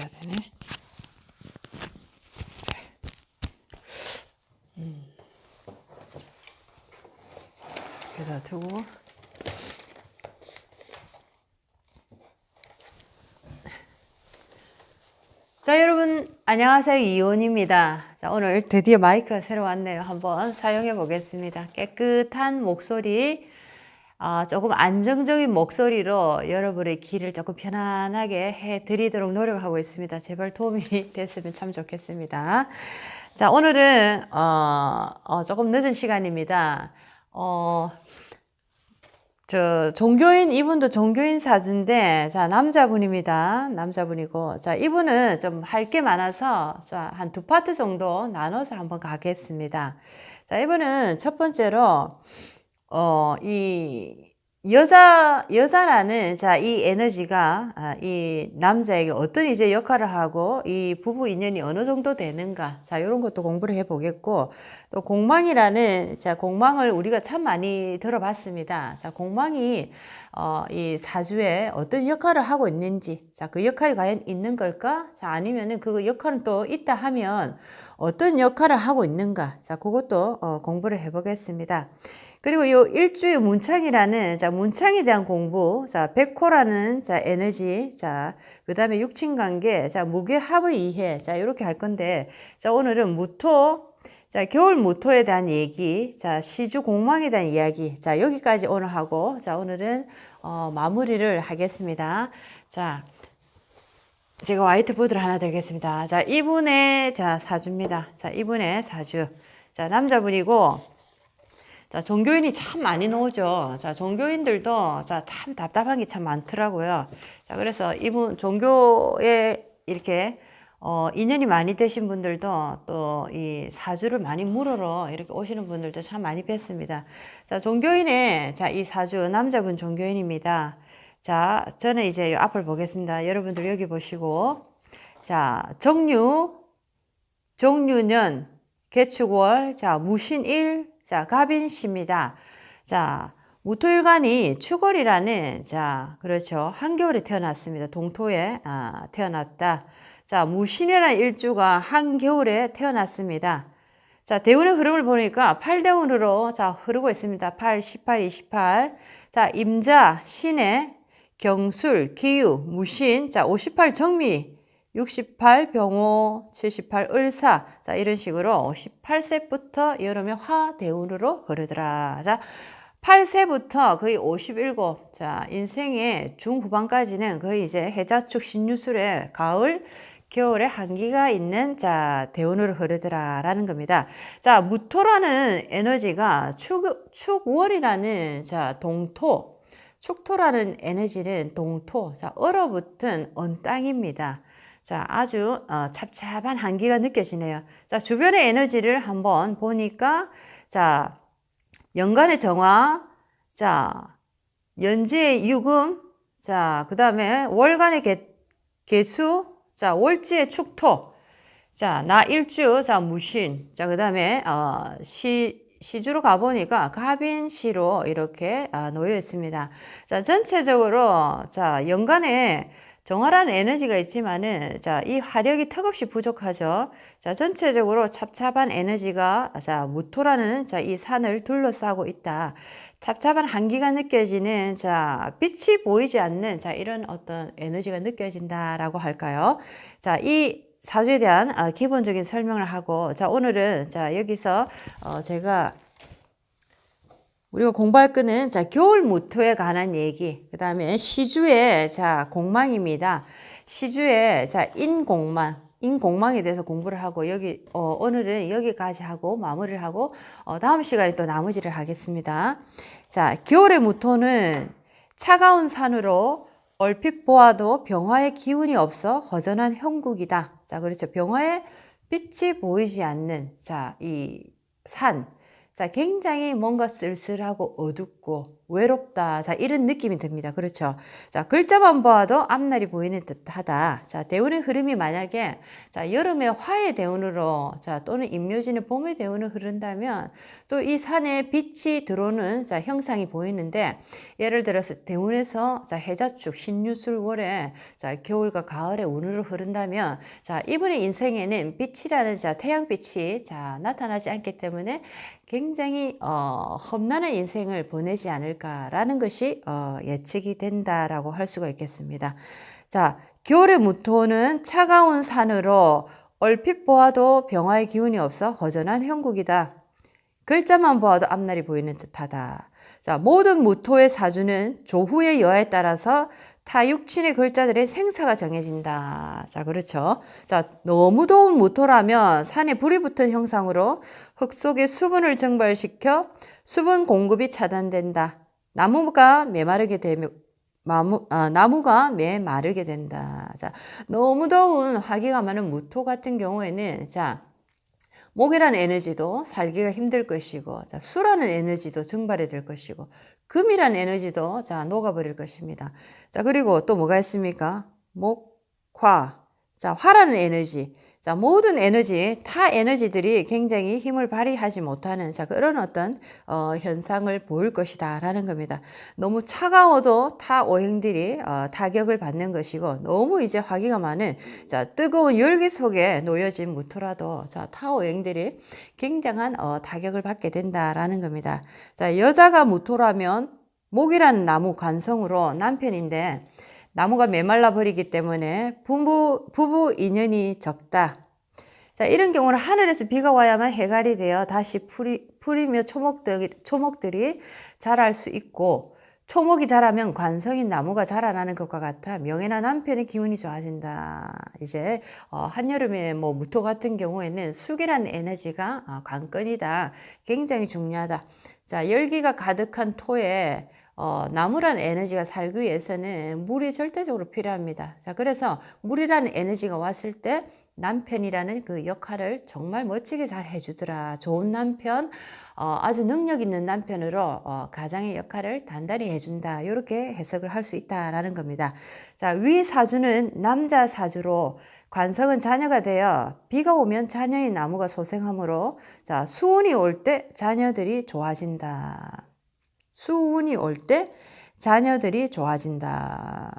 해야 되네. 여기다 두고. 자, 여러분 안녕하세요. 이온입니다. 자, 오늘 드디어 마이크가 새로 왔네요. 한번 사용해 보겠습니다. 깨끗한 목소리, 조금 안정적인 목소리로 여러분의 귀를 조금 편안하게 해 드리도록 노력하고 있습니다. 제발 도움이 됐으면 참 좋겠습니다. 자, 오늘은 조금 늦은 시간입니다. 종교인, 이분도 종교인 사주인데, 자, 남자분입니다. 남자분이고, 자, 이분은 좀 할 게 많아서, 자, 한 두 파트 정도 나눠서 한번 가겠습니다. 자, 이분은 첫 번째로, 여자라는, 자, 이 에너지가, 이 남자에게 어떤 이제 역할을 하고, 이 부부 인연이 어느 정도 되는가. 자, 이런 것도 공부를 해 보겠고, 또 공망이라는, 자, 공망을 우리가 참 많이 들어봤습니다. 자, 공망이, 이 사주에 어떤 역할을 하고 있는지, 자, 그 역할이 과연 있는 걸까? 자, 아니면은 그 역할은 또 있다 하면 어떤 역할을 하고 있는가? 자, 그것도, 공부를 해 보겠습니다. 그리고 이 일주의 문창이라는, 자, 문창에 대한 공부, 자, 백호라는, 자, 에너지, 자, 그 다음에 육친관계, 자, 무게합의 이해, 자, 이렇게 할 건데, 자, 오늘은 무토, 자, 겨울 무토에 대한 얘기, 자, 시주 공망에 대한 이야기, 자, 여기까지 오늘 하고, 자, 오늘은, 마무리를 하겠습니다. 자, 제가 화이트보드를 하나 들겠습니다. 자, 이분의, 자, 사주입니다. 자, 이분의 사주. 자, 남자분이고, 자, 종교인이 참 많이 나오죠. 자, 종교인들도, 자, 참 답답한 게 참 많더라고요. 자, 그래서 이분, 종교에 이렇게, 인연이 많이 되신 분들도 또 이 사주를 많이 물으러 이렇게 오시는 분들도 참 많이 뵀습니다. 자, 종교인의, 자, 이 사주, 남자분 종교인입니다. 자, 저는 이제 앞을 보겠습니다. 여러분들 여기 보시고. 자, 정유년, 개축월, 자, 무신일, 자, 갑인시입니다. 자, 무토일간이 축월이라는, 자, 그렇죠. 한겨울에 태어났습니다. 동토에 태어났다. 자, 무신이라는 일주가 한겨울에 태어났습니다. 자, 대운의 흐름을 보니까 8대운으로, 자, 흐르고 있습니다. 8, 18, 28. 자, 임자, 신해, 경술, 기유, 무신, 자, 58 정미, 68 병호, 78 을사. 자, 이런 식으로 18세부터 여름에 화대운으로 흐르더라. 자, 8세부터 거의 57. 자, 인생의 중후반까지는 거의 이제 해자축 신유술의 가을, 겨울에 한기가 있는, 자, 대운으로 흐르더라라는 겁니다. 자, 무토라는 에너지가 축월이라는, 자, 동토, 축토라는 에너지는 동토, 자, 얼어붙은 언땅입니다. 자, 아주 찹찹한 한기가 느껴지네요. 자, 주변의 에너지를 한번 보니까, 자, 연간의 정화, 자, 연지의 유금, 자, 그 다음에 월간의 개수, 자, 월지의 축토, 자, 나 일주, 자, 무신, 자, 그 다음에 시주로 가보니까 갑인시로 이렇게 놓여 있습니다. 자, 전체적으로, 자, 연간에 정화라는 에너지가 있지만은, 자, 이 화력이 턱없이 부족하죠. 자, 전체적으로 찹찹한 에너지가, 자, 무토라는, 자, 이 산을 둘러싸고 있다. 찹찹한 한기가 느껴지는, 자, 빛이 보이지 않는, 자, 이런 어떤 에너지가 느껴진다라고 할까요? 자, 이 사주에 대한 기본적인 설명을 하고, 자, 오늘은, 자, 여기서, 제가 우리가 공부할 거는, 자, 겨울 무토에 관한 얘기, 그 다음에 시주의, 자, 공망입니다. 시주의, 자, 인공망에 대해서 공부를 하고, 여기, 오늘은 여기까지 하고, 마무리를 하고, 다음 시간에 또 나머지를 하겠습니다. 자, 겨울의 무토는 차가운 산으로 얼핏 보아도 병화의 기운이 없어 허전한 형국이다. 자, 그렇죠. 병화의 빛이 보이지 않는, 자, 이 산. 자, 굉장히 뭔가 쓸쓸하고 어둡고 외롭다. 자, 이런 느낌이 듭니다. 그렇죠? 자, 글자만 보아도 앞날이 보이는 듯하다. 자, 대운의 흐름이 만약에 자, 여름에 화의 대운으로 자, 또는 임묘진의 봄의 대운을 흐른다면 또 이 산에 빛이 들어오는 자, 형상이 보이는데 예를 들어서 대운에서 자, 해자축, 신유술월에 자, 겨울과 가을에 운으로 흐른다면 자, 이분의 인생에는 빛이라는 자, 태양빛이 자, 나타나지 않기 때문에 굉장히 험난한 인생을 보내지 않을까라는 것이 예측이 된다라고 할 수가 있겠습니다. 자, 겨울의 무토는 차가운 산으로 얼핏 보아도 병화의 기운이 없어 허전한 형국이다. 글자만 보아도 앞날이 보이는 듯하다. 자, 모든 무토의 사주는 조후의 여하에 따라서 타육친의 글자들의 생사가 정해진다. 자, 그렇죠. 자, 너무 더운 무토라면 산에 불이 붙은 형상으로 흙 속에 수분을 증발시켜 수분 공급이 차단된다. 나무가 메마르게 되면 나무가 메마르게 된다. 자, 너무 더운 화기가 많은 무토 같은 경우에는 자, 목이라는 에너지도 살기가 힘들 것이고, 자, 수라는 에너지도 증발이 될 것이고, 금이라는 에너지도 자, 녹아버릴 것입니다. 자, 그리고 또 뭐가 있습니까? 목, 화. 자, 화라는 에너지. 자, 모든 에너지, 타 에너지들이 굉장히 힘을 발휘하지 못하는 자, 그런 어떤 현상을 보일 것이다 라는 겁니다. 너무 차가워도 타 오행들이 타격을 받는 것이고, 너무 이제 화기가 많은 자, 뜨거운 열기 속에 놓여진 무토라도 자, 타 오행들이 굉장한 타격을 받게 된다라는 겁니다. 자, 여자가 무토라면 목이라는 나무 관성으로 남편인데 나무가 메말라 버리기 때문에 부부 인연이 적다. 자, 이런 경우는 하늘에서 비가 와야만 해갈이 되어 다시 풀이며 초목들이 자랄 수 있고, 초목이 자라면 관성인 나무가 자라나는 것과 같아 명예나 남편의 기운이 좋아진다. 이제 한여름에 뭐 무토 같은 경우에는 수기라는 에너지가 관건이다. 굉장히 중요하다. 자, 열기가 가득한 토에 나무라는 에너지가 살기 위해서는 물이 절대적으로 필요합니다. 자, 그래서 물이라는 에너지가 왔을 때 남편이라는 그 역할을 정말 멋지게 잘 해주더라. 좋은 남편, 아주 능력 있는 남편으로 가장의 역할을 단단히 해준다. 이렇게 해석을 할 수 있다라는 겁니다. 자, 위 사주는 남자 사주로 관성은 자녀가 되어 비가 오면 자녀의 나무가 소생하므로 자, 수운이 올 때 자녀들이 좋아진다. 수운이 올 때 자녀들이 좋아진다.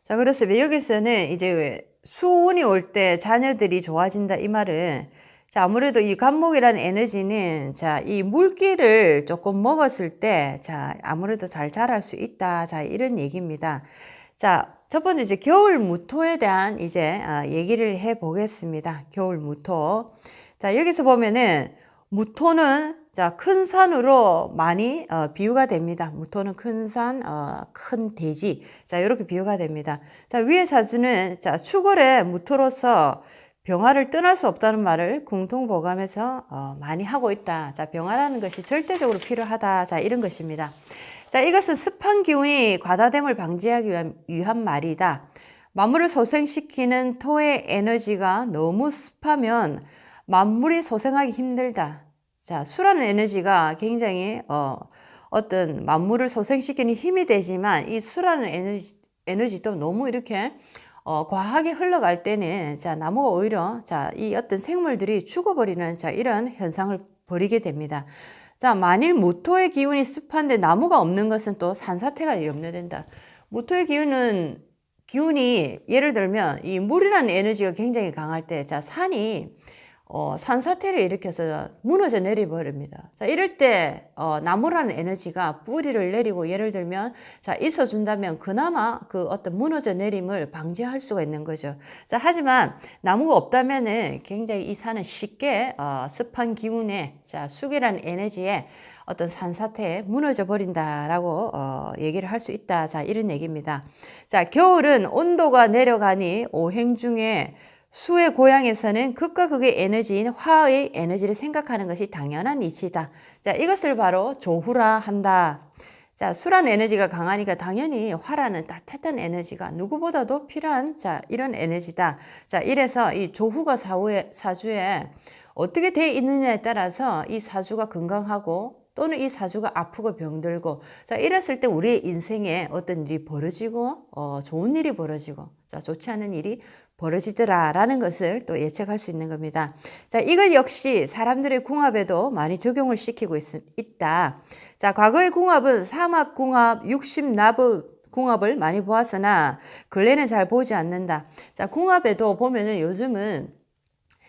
자, 그래서 여기서는 이제 수운이 올 때 자녀들이 좋아진다 이 말은 자, 아무래도 이 간목이라는 에너지는 자, 이 물기를 조금 먹었을 때 자, 아무래도 잘 자랄 수 있다. 자, 이런 얘기입니다. 자, 첫 번째 이제 겨울 무토에 대한 이제 얘기를 해 보겠습니다. 겨울 무토. 자, 여기서 보면은 무토는 자, 큰 산으로 많이 비유가 됩니다. 무토는 큰 산, 큰 대지. 자, 이렇게 비유가 됩니다. 자, 위의 사주는 자, 축월의 무토로서 병화를 떠날 수 없다는 말을 공통보감해서 많이 하고 있다. 자, 병화라는 것이 절대적으로 필요하다. 자, 이런 것입니다. 자, 이것은 습한 기운이 과다됨을 방지하기 위한 말이다. 만물을 소생시키는 토의 에너지가 너무 습하면 만물이 소생하기 힘들다. 자, 수라는 에너지가 굉장히 어떤 만물을 소생시키는 힘이 되지만 이 수라는 에너지도 너무 이렇게 과하게 흘러갈 때는 자, 나무가 오히려 자, 이 어떤 생물들이 죽어버리는 자, 이런 현상을 벌이게 됩니다. 자, 만일 무토의 기운이 습한데 나무가 없는 것은 또 산사태가 염려된다. 무토의 기운이 예를 들면 이 물이라는 에너지가 굉장히 강할 때 자, 산이 산사태를 일으켜서 무너져 내려버립니다. 자, 이럴 때 나무라는 에너지가 뿌리를 내리고 예를 들면 자, 있어준다면 그나마 그 어떤 무너져 내림을 방지할 수가 있는 거죠. 자, 하지만 나무가 없다면은 굉장히 이 산은 쉽게 습한 기운에 자, 수기라는 에너지에 어떤 산사태에 무너져 버린다라고 얘기를 할 수 있다. 자, 이런 얘기입니다. 자, 겨울은 온도가 내려가니 오행 중에 수의 고향에서는 극과 극의 에너지인 화의 에너지를 생각하는 것이 당연한 이치다. 자, 이것을 바로 조후라 한다. 자, 수란 에너지가 강하니까 당연히 화라는 따뜻한 에너지가 누구보다도 필요한 자, 이런 에너지다. 자, 이래서 이 조후가 사주에 어떻게 돼 있느냐에 따라서 이 사주가 건강하고 또는 이 사주가 아프고 병들고, 자, 이랬을 때 우리의 인생에 어떤 일이 벌어지고, 좋은 일이 벌어지고, 자, 좋지 않은 일이 벌어지더라라는 것을 또 예측할 수 있는 겁니다. 자, 이것 역시 사람들의 궁합에도 많이 적용을 시키고 있다. 자, 과거의 궁합은 사막궁합, 육십나부 궁합을 많이 보았으나 근래는 잘 보지 않는다. 자, 궁합에도 보면은 요즘은,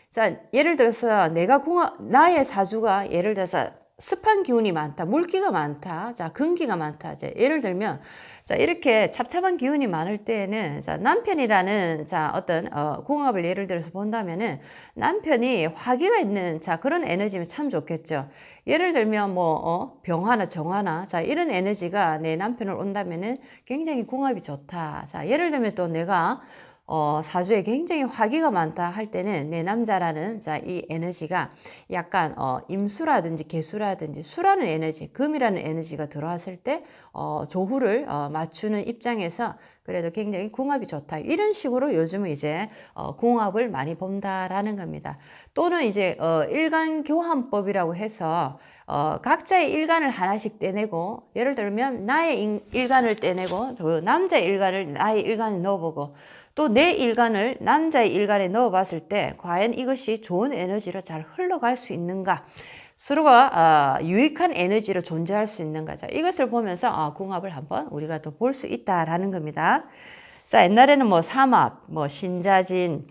자, 예를 들어서 나의 사주가 예를 들어서 습한 기운이 많다, 물기가 많다, 자, 근기가 많다. 이제 예를 들면, 자, 이렇게 찹찹한 기운이 많을 때에는, 자, 남편이라는, 자, 어떤, 궁합을 예를 들어서 본다면은, 남편이 화기가 있는, 자, 그런 에너지면 참 좋겠죠. 예를 들면, 병화나 정화나, 자, 이런 에너지가 내 남편을 온다면은 굉장히 궁합이 좋다. 자, 예를 들면 또 내가, 사주에 굉장히 화기가 많다 할 때는 내 남자라는, 자, 이 에너지가 약간 임수라든지 개수라든지 수라는 에너지, 금이라는 에너지가 들어왔을 때 조후를 맞추는 입장에서 그래도 굉장히 궁합이 좋다. 이런 식으로 요즘은 이제 궁합을 많이 본다라는 겁니다. 또는 이제 일간교환법이라고 해서 각자의 일간을 하나씩 떼내고, 예를 들면 나의 일간을 떼내고 그 남자의 일간을 나의 일간에 넣어보고, 또 내 일간을 남자의 일간에 넣어봤을 때 과연 이것이 좋은 에너지로 잘 흘러갈 수 있는가, 서로가 유익한 에너지로 존재할 수 있는가. 자, 이것을 보면서 궁합을 한번 우리가 또 볼 수 있다라는 겁니다. 자, 옛날에는 뭐 삼합, 뭐 신자진,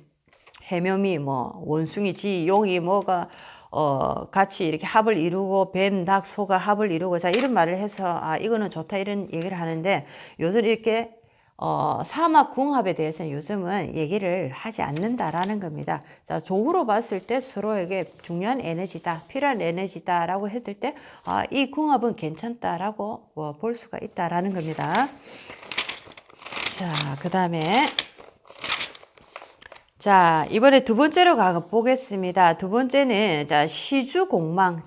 해묘미, 뭐 원숭이, 쥐, 용이 뭐가 같이 이렇게 합을 이루고 뱀, 닭, 소가 합을 이루고, 자, 이런 말을 해서 이거는 좋다 이런 얘기를 하는데, 요즘 이렇게 사막궁합에 대해서는 요즘은 얘기를 하지 않는다라는 겁니다. 자, 조후로 봤을 때 서로에게 중요한 에너지다, 필요한 에너지다라고 했을 때, 이 궁합은 괜찮다라고 볼 수가 있다라는 겁니다. 자, 그 다음에, 자, 이번에 두 번째로 가보겠습니다. 두 번째는, 자, 시주공망.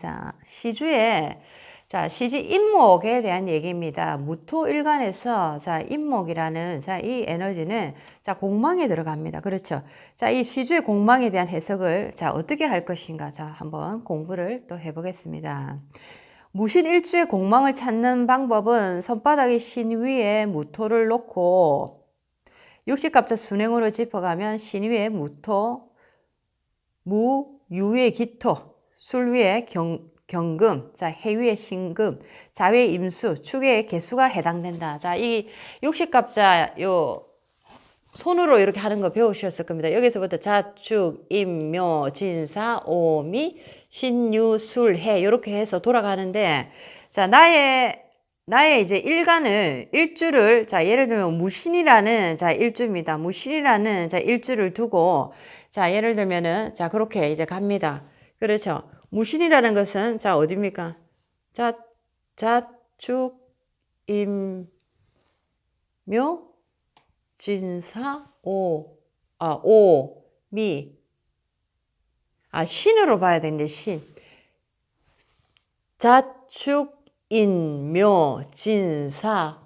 자, 시지 인목에 대한 얘기입니다. 무토일간에서, 자, 인목이라는, 자, 이 에너지는, 자, 공망에 들어갑니다. 그렇죠. 자, 이 시주의 공망에 대한 해석을, 자, 어떻게 할 것인가. 자, 한번 공부를 또 해보겠습니다. 무신일주의 공망을 찾는 방법은 손바닥의 신 위에 무토를 놓고, 육식갑자 순행으로 짚어가면 신 위에 무토, 유 위에 기토, 술 위에 경금, 자, 해 위에 신금, 자 위에 임수, 축 위에 개수가 해당된다. 자, 이 육식갑자 손으로 이렇게 하는 거 배우셨을 겁니다. 여기서부터 자축, 임묘, 진사, 오미, 신유, 술, 해 이렇게 해서 돌아가는데, 자, 나의 이제 일주를, 자, 예를 들면 무신이라는, 자, 일주입니다. 무신이라는, 자, 일주를 두고, 자, 예를 들면은, 자, 그렇게 이제 갑니다. 그렇죠. 무신이라는 것은, 자, 어디입니까? 자축, 임묘, 진사, 미. 신으로 봐야 되는데, 신. 자축, 인묘, 진사,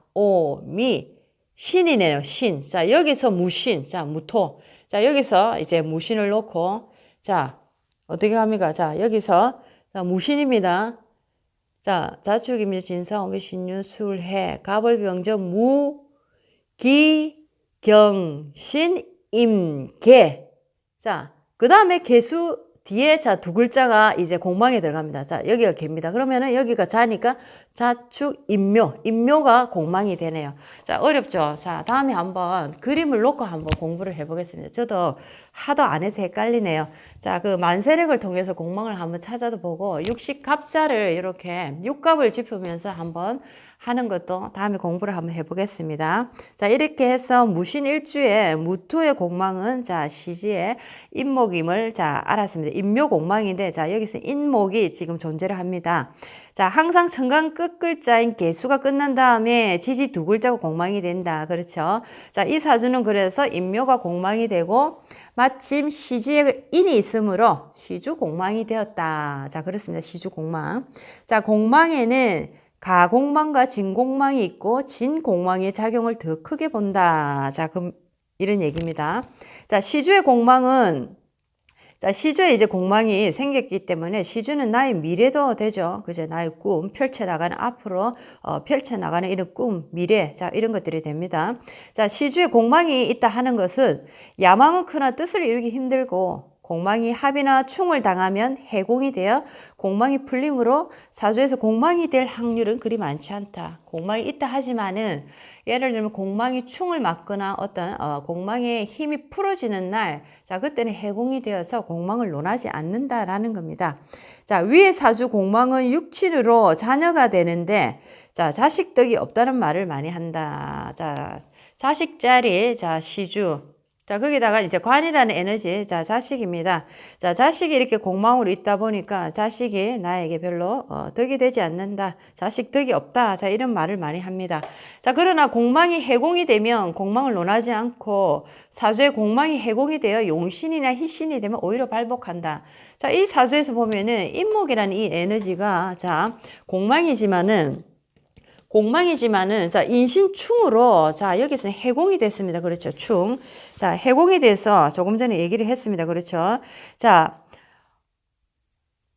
미. 신이네요, 신. 자, 여기서 무신. 자, 무토. 자, 여기서 이제 무신을 놓고, 자, 어떻게 합니까? 자, 여기서, 자, 무신입니다. 자, 자축임묘, 진사, 오미, 신유, 술, 해, 갑을병정, 무, 기, 경, 신, 임, 개. 자, 그 다음에 개수 뒤에, 자, 두 글자가 이제 공망에 들어갑니다. 자, 여기가 개입니다. 그러면은 여기가 자니까 자축, 임묘가 공망이 되네요. 자, 어렵죠? 자, 다음에 한번 그림을 놓고 한번 공부를 해보겠습니다. 저도 하도 안 해서 헷갈리네요. 자, 그 만세력을 통해서 공망을 한번 찾아도 보고, 육식갑자를 이렇게 육갑을 짚으면서 한번 하는 것도 다음에 공부를 한번 해보겠습니다. 자, 이렇게 해서 무신일주의 무토의 공망은, 자, 시지의 인목임을, 자, 알았습니다. 인묘공망인데, 자, 여기서 인목이 지금 존재를 합니다. 자, 항상 천간 끝 글자인 개수가 끝난 다음에 지지 두 글자가 공망이 된다. 그렇죠? 자, 이 사주는 그래서 인묘가 공망이 되고, 마침 시지에 인이 있으므로 시주 공망이 되었다. 자, 그렇습니다. 시주 공망. 자, 공망에는, 가공망과 진공망이 있고 진공망의 작용을 더 크게 본다. 자, 그럼 이런 얘기입니다. 자, 시주의 공망은 자, 시주에 이제 공망이 생겼기 때문에 시주는 나의 미래도 되죠. 그죠? 나의 꿈, 펼쳐나가는 앞으로 펼쳐나가는 이런 꿈, 미래, 자, 이런 것들이 됩니다. 자, 시주에 공망이 있다 하는 것은 야망은 크나 뜻을 이루기 힘들고 공망이 합이나 충을 당하면 해공이 되어 공망이 풀림으로 사주에서 공망이 될 확률은 그리 많지 않다. 공망이 있다 하지만은 예를 들면 공망이 충을 맞거나 어떤 공망의 힘이 풀어지는 날, 자 그때는 해공이 되어서 공망을 논하지 않는다라는 겁니다. 자, 위의 사주 공망은 육친으로 자녀가 되는데 자 자식 덕이 없다는 말을 많이 한다. 자 자식 자리, 자 시주. 자, 거기다가 이제 관이라는 에너지, 자, 자식입니다. 자, 자식이 이렇게 공망으로 있다 보니까 자식이 나에게 별로 덕이 되지 않는다. 자식 덕이 없다. 자, 이런 말을 많이 합니다. 자, 그러나 공망이 해공이 되면 공망을 논하지 않고 사주에 공망이 해공이 되어 용신이나 희신이 되면 오히려 발복한다. 자, 이 사주에서 보면은 인목이라는 이 에너지가 자, 공망이지만은 자, 인신충으로, 자, 여기서는 해공이 됐습니다. 그렇죠. 충. 자, 해공이 돼서 조금 전에 얘기를 했습니다. 그렇죠. 자,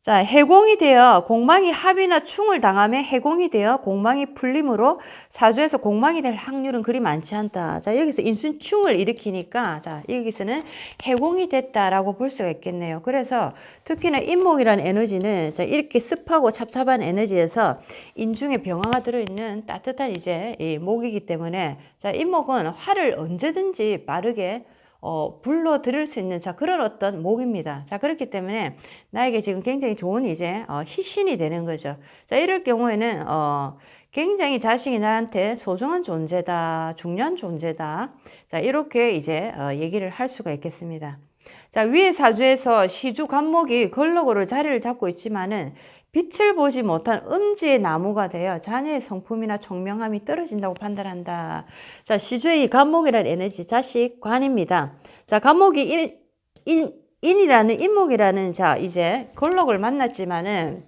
해공이 되어 공망이 합이나 충을 당하면 해공이 되어 공망이 풀림으로 사주에서 공망이 될 확률은 그리 많지 않다. 자, 여기서 인순충을 일으키니까 자, 여기서는 해공이 됐다라고 볼 수가 있겠네요. 그래서 특히나 인목이라는 에너지는 자, 이렇게 습하고 찹찹한 에너지에서 인중에 병화가 들어있는 따뜻한 이제 이 목이기 때문에 자, 인목은 화를 언제든지 빠르게 불러 들을 수 있는 자 그런 어떤 목입니다. 자 그렇기 때문에 나에게 지금 굉장히 좋은 이제 희신이 되는 거죠. 자 이럴 경우에는 굉장히 자식이 나한테 소중한 존재다, 중요한 존재다. 자 이렇게 이제 얘기를 할 수가 있겠습니다. 자 위의 사주에서 시주 간목이 걸럭으로 자리를 잡고 있지만은 빛을 보지 못한 음지의 나무가 되어 자녀의 성품이나 총명함이 떨어진다고 판단한다. 자, 시주의 이 간목이라는 에너지, 자식, 관입니다. 자, 간목이 인이라는, 인목이라는, 자, 이제 걸럭을 만났지만은,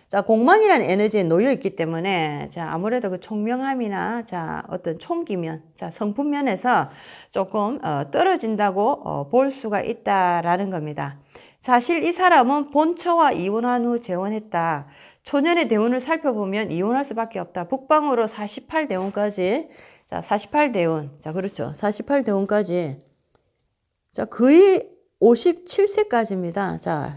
자, 공망이라는 에너지에 놓여 있기 때문에, 자, 아무래도 그 총명함이나, 자, 어떤 총기면, 자, 성품면에서 조금, 떨어진다고 볼 수가 있다라는 겁니다. 사실 이 사람은 본처와 이혼한 후 재혼했다. 초년의 대운을 살펴보면 이혼할 수밖에 없다. 북방으로 48대운까지. 자, 48대운. 자, 그렇죠. 48대운까지. 자, 거의 57세까지입니다. 자,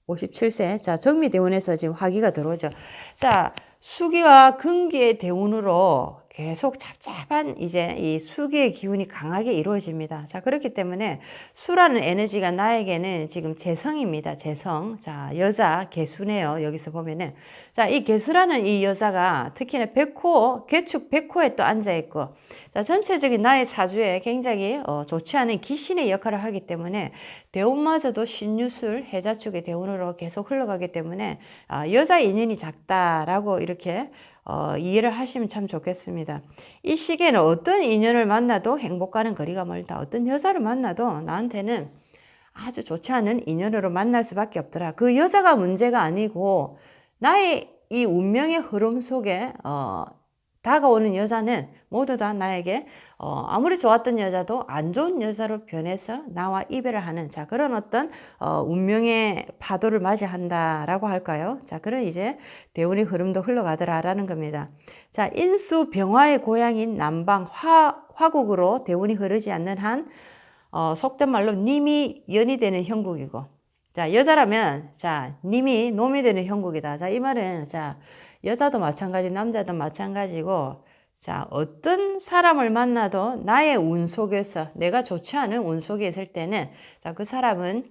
57세. 자, 정미대운에서 지금 화기가 들어오죠. 자, 수기와 금기의 대운으로 계속 잡잡한 이제 이 수기의 기운이 강하게 이루어집니다. 자, 그렇기 때문에 수라는 에너지가 나에게는 지금 재성입니다. 재성. 자, 여자 개수네요. 여기서 보면은. 자, 이 개수라는 이 여자가 특히나 백호, 개축 백호에 또 앉아있고, 자, 전체적인 나의 사주에 굉장히 좋지 않은 기신의 역할을 하기 때문에 대운마저도 신유술, 해자축의 대운으로 계속 흘러가기 때문에 여자 인연이 작다라고 이렇게 이해를 하시면 참 좋겠습니다. 이 시기에는 어떤 인연을 만나도 행복과는 거리가 멀다. 어떤 여자를 만나도 나한테는 아주 좋지 않은 인연으로 만날 수밖에 없더라. 그 여자가 문제가 아니고 나의 이 운명의 흐름 속에 다가오는 여자는 모두 다 나에게 아무리 좋았던 여자도 안 좋은 여자로 변해서 나와 이별을 하는 자 그런 어떤 운명의 파도를 맞이한다라고 할까요? 자 그런 이제 대운의 흐름도 흘러가더라라는 겁니다. 자 인수 병화의 고향인 남방 화국으로 대운이 흐르지 않는 한 속된 말로 님이 연이 되는 형국이고 자 여자라면 자 님이 놈이 되는 형국이다. 자 이 말은 자 여자도 마찬가지, 남자도 마찬가지고, 자, 어떤 사람을 만나도 나의 운 속에서, 내가 좋지 않은 운 속에 있을 때는, 자, 그 사람은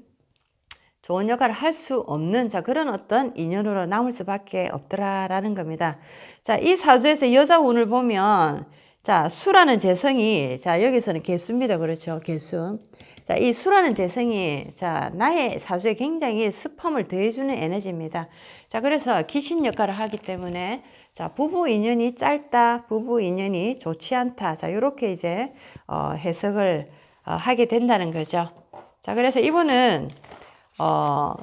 좋은 역할을 할 수 없는, 자, 그런 어떤 인연으로 남을 수밖에 없더라라는 겁니다. 자, 이 사주에서 여자 운을 보면, 자, 수라는 재성이, 자, 여기서는 개수입니다. 그렇죠. 개수. 자, 이 수라는 재성이, 자, 나의 사주에 굉장히 습함을 더해주는 에너지입니다. 자, 그래서 귀신 역할을 하기 때문에, 자, 부부 인연이 짧다, 부부 인연이 좋지 않다. 자, 요렇게 이제, 해석을 하게 된다는 거죠. 자, 그래서 이분은,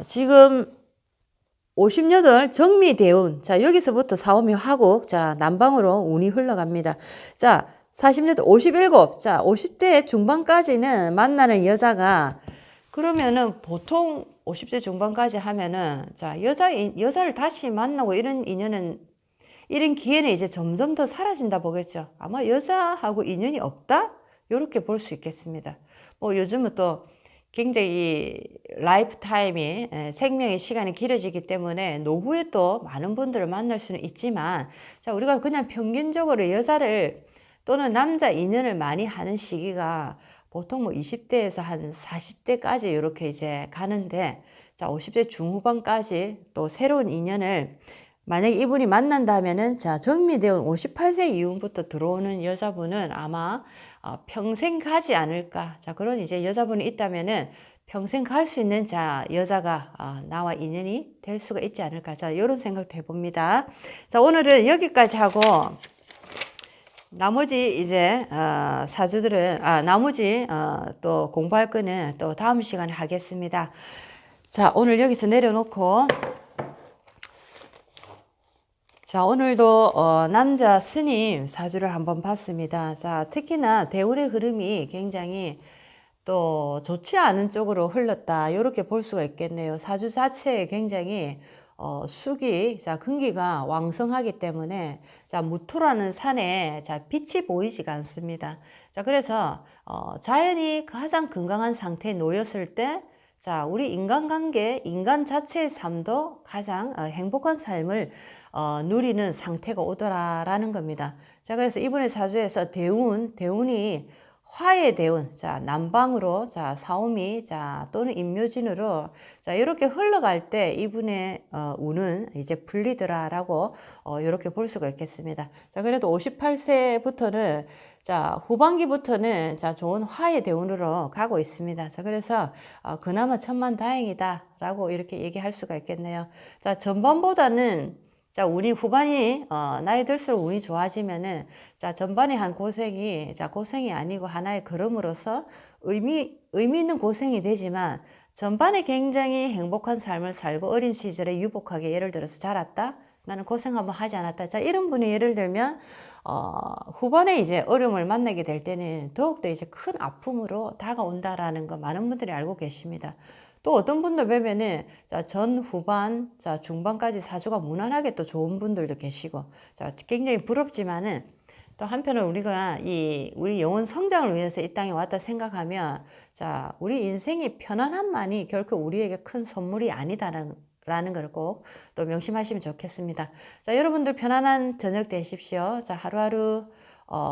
지금, 58 정미대운. 자, 여기서부터 사오미 화국. 자, 남방으로 운이 흘러갑니다. 자, 40년 57. 자, 50대 중반까지는 만나는 여자가 그러면은 보통 50대 중반까지 하면은 자, 여자를 다시 만나고 이런 인연은 이런 기회는 이제 점점 더 사라진다 보겠죠. 아마 여자하고 인연이 없다? 이렇게 볼 수 있겠습니다. 뭐 요즘은 또 굉장히 라이프 타임이 생명의 시간이 길어지기 때문에 노후에 또 많은 분들을 만날 수는 있지만 자, 우리가 그냥 평균적으로 여자를 또는 남자 인연을 많이 하는 시기가 보통 뭐 20대에서 한 40대까지 이렇게 이제 가는데 자, 50대 중후반까지 또 새로운 인연을 만약에 이분이 만난다면은 자, 정미대운 58세 이후부터 들어오는 여자분은 아마 평생 가지 않을까. 자, 그런 이제 여자분이 있다면은 평생 갈 수 있는 자, 여자가 나와 인연이 될 수가 있지 않을까. 자, 이런 생각도 해봅니다. 자, 오늘은 여기까지 하고 나머지 이제 사주들은 나머지 또 공부할 거는 또 다음 시간에 하겠습니다. 자, 오늘 여기서 내려놓고 자, 오늘도 남자 스님 사주를 한번 봤습니다. 자, 특히나 대운의 흐름이 굉장히 또 좋지 않은 쪽으로 흘렀다. 이렇게 볼 수가 있겠네요. 사주 자체에 굉장히 숙이, 자, 근기가 왕성하기 때문에 자, 무토라는 산에 자, 빛이 보이지가 않습니다. 자, 그래서 자연이 가장 건강한 상태에 놓였을 때 자, 우리 인간관계, 인간 자체의 삶도 가장 행복한 삶을 누리는 상태가 오더라라는 겁니다. 자, 그래서 이분의 사주에서 대운이 화의 대운, 자, 남방으로, 자, 사오미, 자, 또는 임묘진으로, 자, 이렇게 흘러갈 때 이분의 운은 이제 풀리더라라고 이렇게 볼 수가 있겠습니다. 자, 그래도 58세부터는 자, 후반기부터는 자, 좋은 화의 대운으로 가고 있습니다. 자, 그래서 그나마 천만다행이다라고 이렇게 얘기할 수가 있겠네요. 자, 전반보다는 자, 운이 후반이 나이 들수록 운이 좋아지면은 자, 전반에 한 고생이 자, 고생이 아니고 하나의 걸음으로서 의미 있는 고생이 되지만 전반에 굉장히 행복한 삶을 살고 어린 시절에 유복하게 예를 들어서 자랐다. 나는 고생 한번 하지 않았다. 자, 이런 분이 예를 들면 후반에 이제 어려움을 만나게 될 때는 더욱더 이제 큰 아픔으로 다가온다라는 거 많은 분들이 알고 계십니다. 또 어떤 분들 보면은 자, 전 후반, 자, 중반까지 사주가 무난하게 또 좋은 분들도 계시고 자, 굉장히 부럽지만은 또 한편으로 우리가 우리 영혼 성장을 위해서 이 땅에 왔다 생각하면 자, 우리 인생이 편안함만이 결코 우리에게 큰 선물이 아니다라는 걸 꼭 또 명심하시면 좋겠습니다. 자, 여러분들 편안한 저녁 되십시오. 자, 하루하루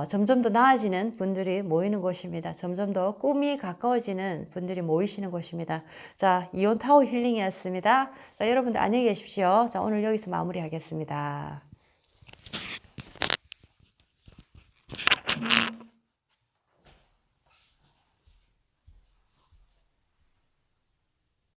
점점 더 나아지는 분들이 모이는 곳입니다. 점점 더 꿈이 가까워지는 분들이 모이시는 곳입니다. 자, 이온타워 힐링이었습니다. 자, 여러분들 안녕히 계십시오. 자, 오늘 여기서 마무리하겠습니다.